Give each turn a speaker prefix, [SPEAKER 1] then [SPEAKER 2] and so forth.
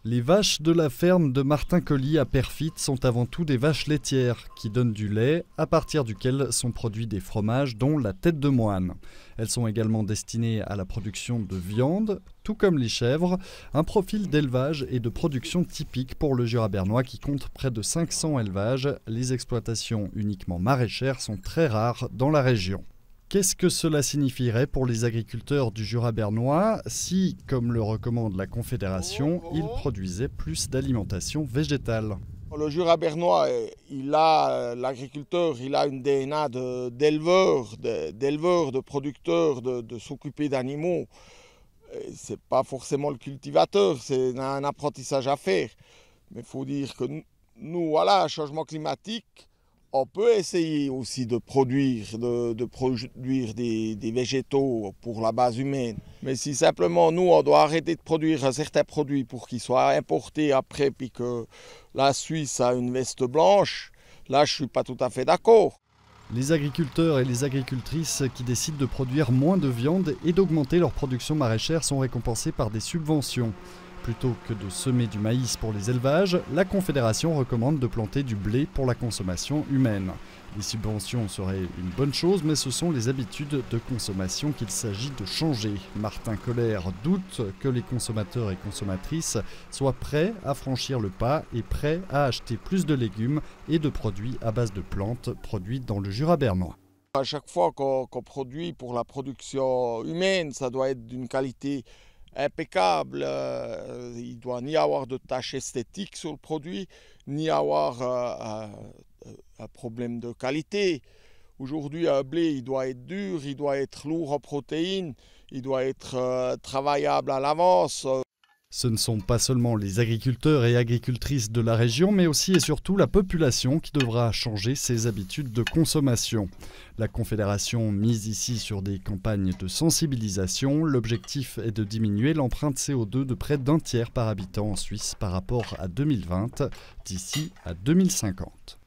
[SPEAKER 1] Les vaches de la ferme de Martin Colly à Perfit sont avant tout des vaches laitières qui donnent du lait à partir duquel sont produits des fromages dont la tête de moine. Elles sont également destinées à la production de viande, tout comme les chèvres, un profil d'élevage et de production typique pour le Jura bernois qui compte près de 500 élevages. Les exploitations uniquement maraîchères sont très rares dans la région. Qu'est-ce que cela signifierait pour les agriculteurs du Jura bernois si, comme le recommande la Confédération, ils produisaient plus d'alimentation végétale ?
[SPEAKER 2] Le Jura bernois, l'agriculteur, il a une DNA d'éleveur, de producteur, de s'occuper d'animaux. Ce n'est pas forcément le cultivateur, c'est un apprentissage à faire. Mais il faut dire que nous, voilà, changement climatique, on peut essayer aussi de produire des végétaux pour la base humaine. Mais si simplement nous, on doit arrêter de produire certains produits pour qu'ils soient importés après, puis que la Suisse a une veste blanche, là je ne suis pas tout à fait d'accord.
[SPEAKER 1] Les agriculteurs et les agricultrices qui décident de produire moins de viande et d'augmenter leur production maraîchère sont récompensés par des subventions. Plutôt que de semer du maïs pour les élevages, la Confédération recommande de planter du blé pour la consommation humaine. Les subventions seraient une bonne chose, mais ce sont les habitudes de consommation qu'il s'agit de changer. Martin Colly doute que les consommateurs et consommatrices soient prêts à franchir le pas et prêts à acheter plus de légumes et de produits à base de plantes produits dans le Jura bernois.
[SPEAKER 2] À chaque fois qu'on produit pour la production humaine, ça doit être d'une qualité impeccable. Il ne doit ni avoir de taches esthétiques sur le produit, ni avoir un problème de qualité. Aujourd'hui, un blé, il doit être dur, il doit être lourd en protéines, il doit être travaillable à l'avance.
[SPEAKER 1] Ce ne sont pas seulement les agriculteurs et agricultrices de la région, mais aussi et surtout la population qui devra changer ses habitudes de consommation. La Confédération mise ici sur des campagnes de sensibilisation. L'objectif est de diminuer l'empreinte CO2 de près d'1 tiers par habitant en Suisse par rapport à 2020, d'ici à 2050.